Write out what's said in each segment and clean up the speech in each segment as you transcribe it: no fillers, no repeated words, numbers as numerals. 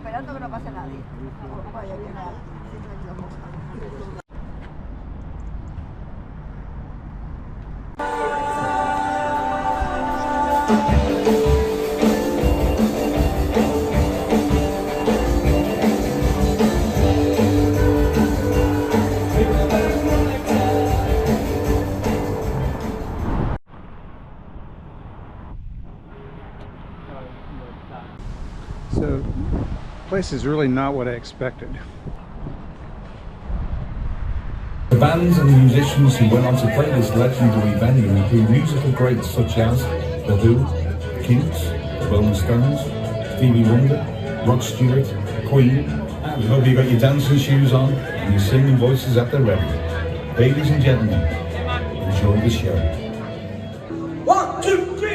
Esperando que no pase nadie. So, the place is really not what I expected. The bands and the musicians who went on to play this legendary venue include musical greats such as The Who, The Kinks, The Rolling Stones, Stevie Wonder, Rod Stewart, Queen, and we hope you got your dancing shoes on and your singing voices at the ready. Ladies and gentlemen, enjoy the show. 1, 2, 3.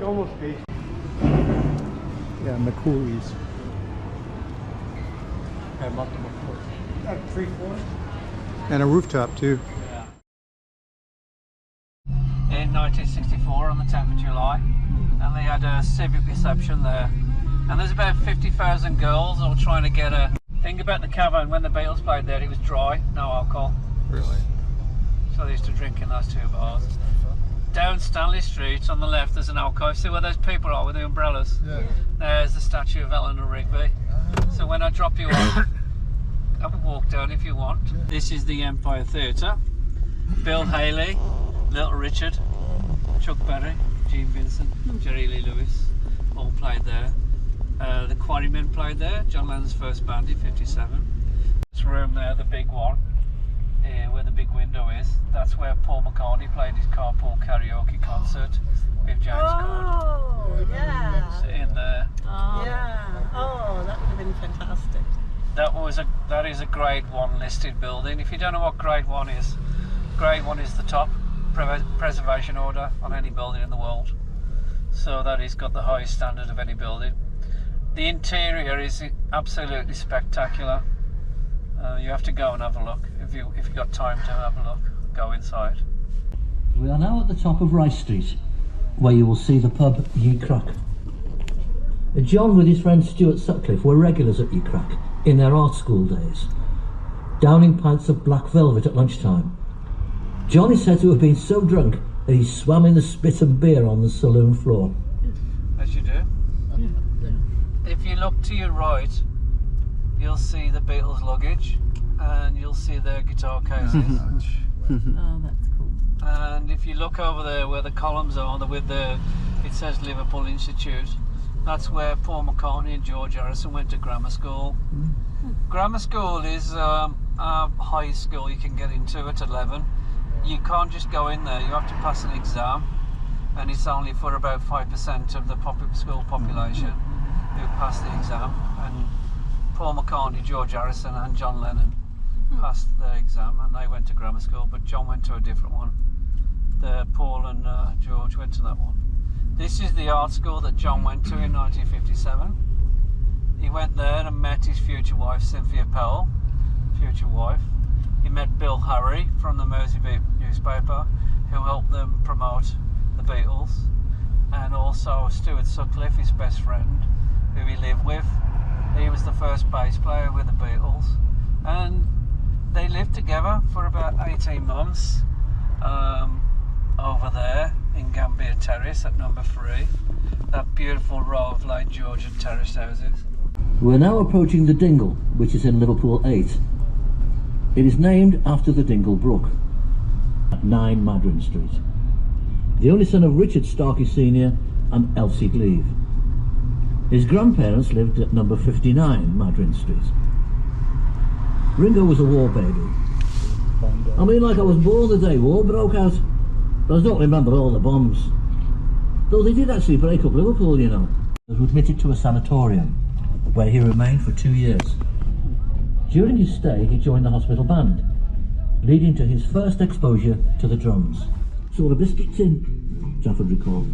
Almost 8. Yeah, McCooley's. Had multiple floors. 3 floors? And a rooftop too. Yeah. In 1964 on the 10th of July, and they had a civic reception there. And there's about 50,000 girls all trying to get a... Think about the cavern when the Beatles played there, it was dry, no alcohol. Really? So they used to drink in those 2 bars. Down Stanley Street on the left there's an alcove. See where those people are with the umbrellas? Yeah. There's the statue of Eleanor Rigby. So when I drop you off, have a walk down if you want. Yeah. This is the Empire Theatre. Bill Haley, Little Richard, Chuck Berry, Gene Vincent, Jerry Lee Lewis all played there. The Quarrymen played there, John Lennon's first band in '57. This room there, the big one, where the big window is, that's where Paul McCartney played his carpool karaoke concert with James Corden. Oh, yeah. In there. Oh. Yeah. Oh, that would have been fantastic. That is a Grade 1 listed building. If you don't know what Grade 1 is the top preservation order on any building in the world. So that has got the highest standard of any building. The interior is absolutely spectacular. You have to go and have a look. If you've got time to have a look, go inside. We are now at the top of Rice Street, where you will see the pub Ye Crack. John with his friend Stuart Sutcliffe were regulars at Ye Crack in their art school days, downing pints of black velvet at lunchtime. John is said to have been so drunk that he swam in the spit and beer on the saloon floor. As you do. Yeah. If you look to your right, you'll see the Beatles luggage and you'll see their guitar cases. Oh, that's cool. And if you look over there where the columns are, it says Liverpool Institute, that's where Paul McCartney and George Harrison went to grammar school. Grammar school is a high school you can get into at 11. You can't just go in there, you have to pass an exam, and it's only for about 5% of the school population who pass the exam. And Paul McCartney, George Harrison and John Lennon passed the exam and they went to grammar school, but John went to a different one. Paul and George went to that one. This is the art school that John went to in 1957. He went there and met his future wife, Cynthia Powell, future wife. He met Bill Harry from the Merseybeat newspaper, who helped them promote the Beatles, and also Stuart Sutcliffe, his best friend, who he lived with. He was the first bass player with the Beatles, and they lived together for about 18 months over there in Gambier Terrace at number 3, that beautiful row of late Georgian terraced houses. We're now approaching the Dingle, which is in Liverpool 8. It is named after the Dingle Brook at 9 Madryn Street. The only son of Richard Starkey Sr. and Elsie Gleave. His grandparents lived at number 59 Madryn Street. Ringo was a war baby. I mean, like I was born the day war broke out, but I don't remember all the bombs. Though they did actually break up Liverpool, you know. He was admitted to a sanatorium, where he remained for 2 years. During his stay, he joined the hospital band, leading to his first exposure to the drums. Saw a biscuit tin, Jafford recalled.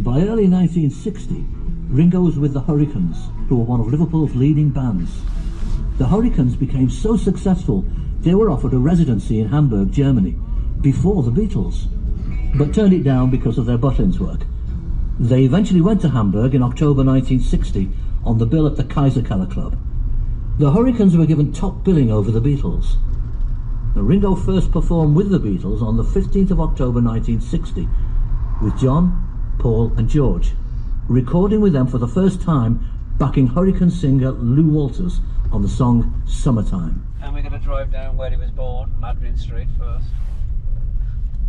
By early 1960, Ringo was with the Hurricanes, who were one of Liverpool's leading bands. The Hurricanes became so successful They were offered a residency in Hamburg, Germany, before the Beatles, but turned it down because of their Butlins work. They eventually went to Hamburg in October 1960 on the bill at the Kaiserkeller Club. The Hurricanes were given top billing over the Beatles. Ringo first performed with the Beatles on the 15th of October 1960 with John, Paul and George, recording with them for the first time, backing Hurricane singer Lou Walters on the song Summertime. And we're going to drive down where he was born, Madryn Street first.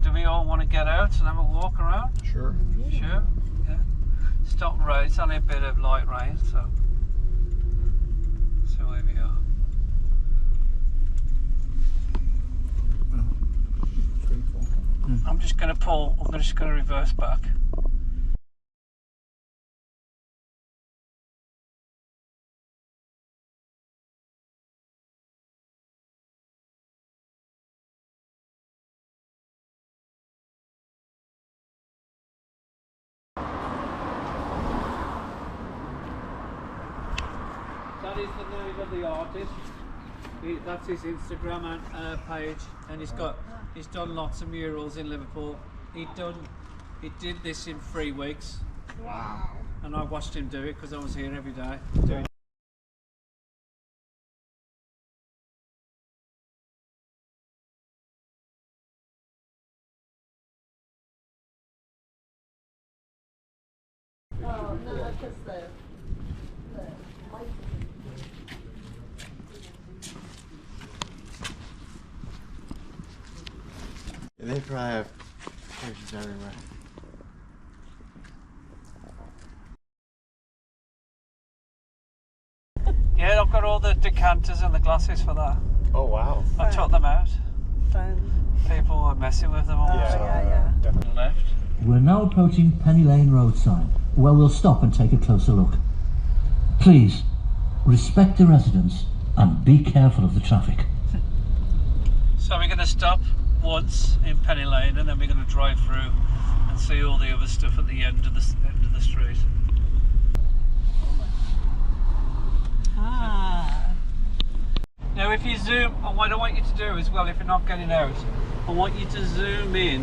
Do we all want to get out and have a walk around? Sure. Sure, yeah. Stop and rain, it's only a bit of light rain, so here we are. I'm just going to pull, I'm just going to reverse back. That is the name of the artist. That's his Instagram page, and he's done lots of murals in Liverpool. He did this in 3 weeks. Wow! And I watched him do it because I was here every day doing. Oh, no, just the They probably have pictures everywhere. Yeah, I've got all the decanters and the glasses for that. Oh wow. I took them out. fun. People were messing with them all the time. Yeah. Definitely. Left. We're now approaching Penny Lane roadside, where we'll stop and take a closer look. Please, respect the residents and be careful of the traffic. So we're going to stop once in Penny Lane, and then we're going to drive through and see all the other stuff at the end of the street. Now if you zoom, and what I want you to do as well, if you're not getting out, I want you to zoom in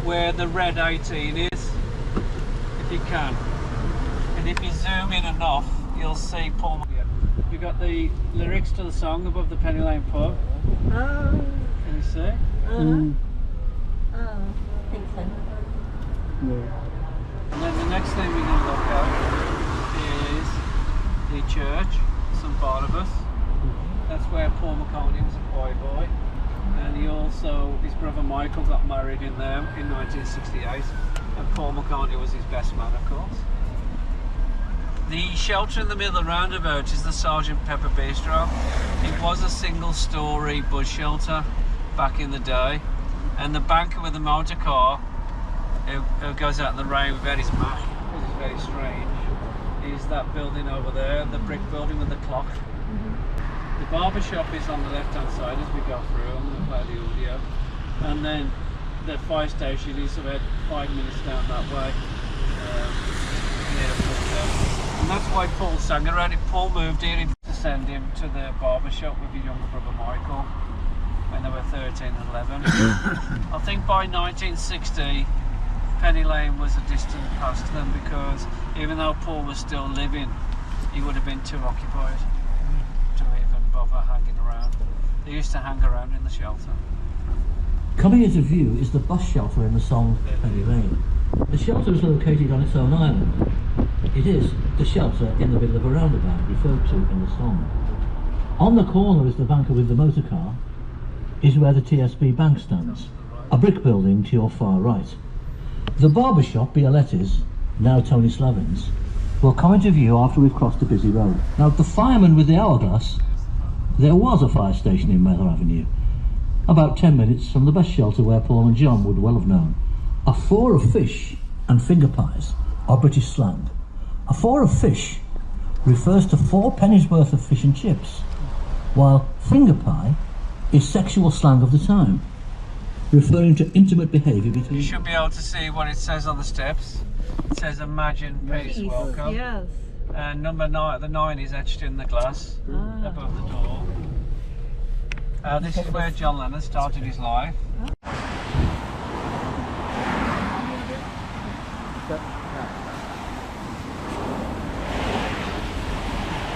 where the red 18 is, if you can. And if you zoom in enough, you'll see Paul. You've got the lyrics to the song above the Penny Lane pub. Can you see? I think so. And then the next thing we're going to look at is the church, St Barnabas. That's where Paul McCartney was a choir boy, and he also, his brother Michael got married in there in 1968, and Paul McCartney was his best man, of course. The shelter in the middle of the roundabout is the Sergeant Pepper Bistro. It was a single-storey bus shelter back in the day, and the banker with the motor car who goes out in the rain without his mask, because it's very strange, is that building over there, the brick building with the clock. The barber shop is on the left hand side as we go through. I'm going to play the audio. And then the fire station is about 5 minutes down that way. And that's why Paul sang around it. Paul moved here to send him to the barber shop with his younger brother Michael when they were 13 and 11. I think by 1960 Penny Lane was a distant past them, because even though Paul was still living, he would have been too occupied to even bother hanging around. They used to hang around in the shelter. Coming into view is the bus shelter in the song Penny Lane. The shelter is located on its own island. It is the shelter in the middle of a roundabout referred to in the song. On the corner is the banker with the motor car, is where the TSB bank stands, a brick building to your far right. The barber shop, Bioletti's, now Tony Slavin's, will come into view after we've crossed a busy road. Now, the fireman with the hourglass, there was a fire station in Mather Avenue, about 10 minutes from the bus shelter where Paul and John would well have known. A four of fish and finger pies are British slang. A four of fish refers to 4 pennies worth of fish and chips, while finger pie is sexual slang of the time, referring to intimate behaviour between... You should be able to see what it says on the steps. It says "Imagine Peace, Welcome." Yes. And number 9, the 9 is etched in the glass above the door. This is where John Lennon started his life.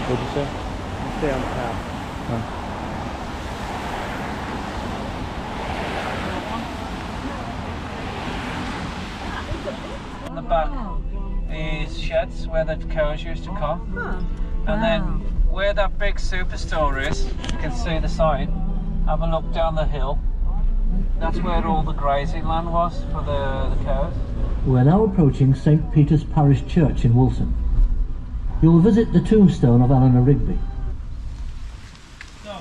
What'd you say? Stay on the path. On the back is sheds where the cows used to come. And then where that big superstore is, you can see the sign. Have a look down the hill. That's where all the grazing land was for the cows. We're now approaching St. Peter's Parish Church in Wilson. You'll visit the tombstone of Eleanor Rigby. So,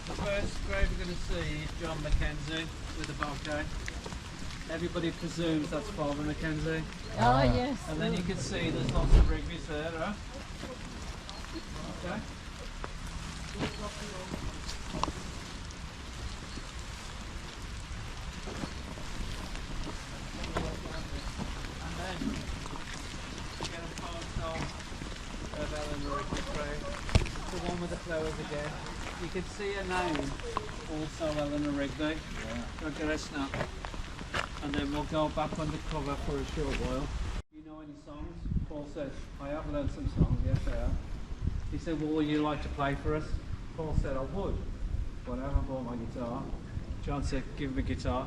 the first grave you're going to see is John Mackenzie with the bouquet. Everybody presumes that's Father Mackenzie. Oh, yes. And then you can see there's lots of Rigby's there, right? Okay. And then get a photo of Eleanor Rigby's grave. The one with the flowers again. You can see her name, also Eleanor Rigby. Yeah. I'll get a snap. And then we'll go back undercover for a short while. You know any songs? Paul said, I have learned some songs, yes I have. He said, well, would you like to play for us? Paul said, I would, but I haven't bought my guitar. John said, give me a guitar.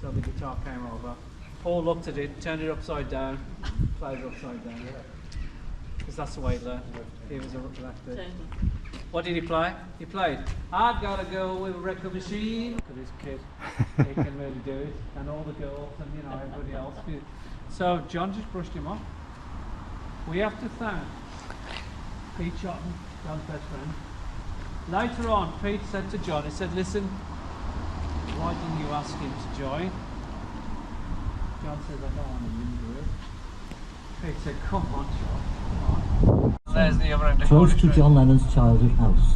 So the guitar came over. Paul looked at it, turned it upside down, played it upside down. Because that's the way he learned. He was a lefty. What did he play? He played, I've got to go with a record machine. Look at this kid, he can really do it. And all the girls and you know everybody else. So John just brushed him off. We have to thank Pete Shotton, John's best friend. Later on, Pete said to John, he said, listen, why didn't you ask him to join? John says, I don't want to hinder it. Pete said, come on, John, come on. There's the other end of Close to John Lennon's childhood house.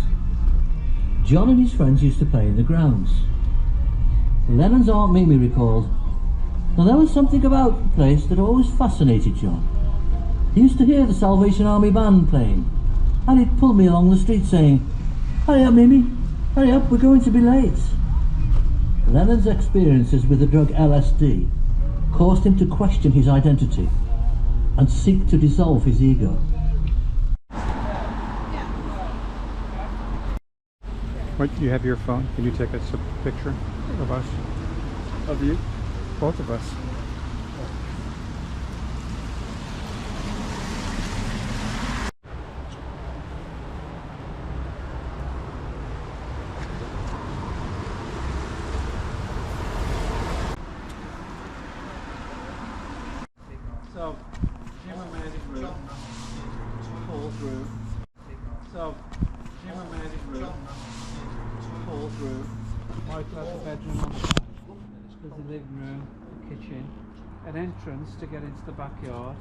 John and his friends used to play in the grounds. Lennon's Aunt Mimi recalled, now there was something about the place that always fascinated John. He used to hear the Salvation Army band playing, and he'd pull me along the street saying, hurry up Mimi, hurry up, we're going to be late. Lennon's experiences with the drug LSD caused him to question his identity and seek to dissolve his ego. What, you have your phone? Can you take us a picture of us? Of you? Both of us. So, Jim and Mary's room, Paul's room. So, Jim and Mary's room, Paul's room. Michael has the bedroom on the back. There's the living room, the kitchen, an entrance to get into the backyard,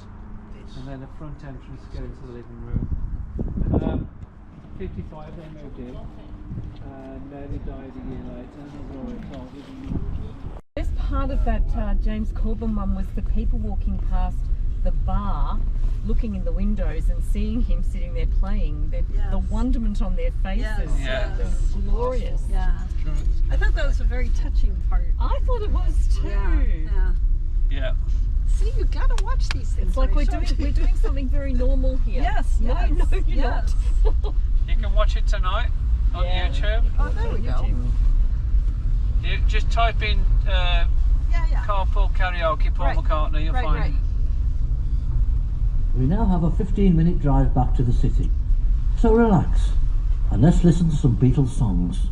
and then a front entrance to get into the living room. 55 they moved in, and Mary died a year later, and as already told you. The best part of that James Corbin one was the people walking past the bar, looking in the windows and seeing him sitting there playing. The wonderment on their faces. Yes. It was glorious. Yeah. I thought that was a very touching part. I thought it was too. Yeah. Yeah. See, you gotta watch these things. It's like we're doing something very normal here. Yes. No, you're not. You can watch it tonight on YouTube. Oh, there we go. You just type in Carpool Karaoke Paul McCartney, you'll find it. We now have a 15-minute drive back to the city. So relax and let's listen to some Beatles songs.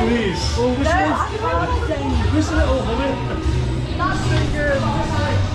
Please. Oh, whistle it all for me. That's so good.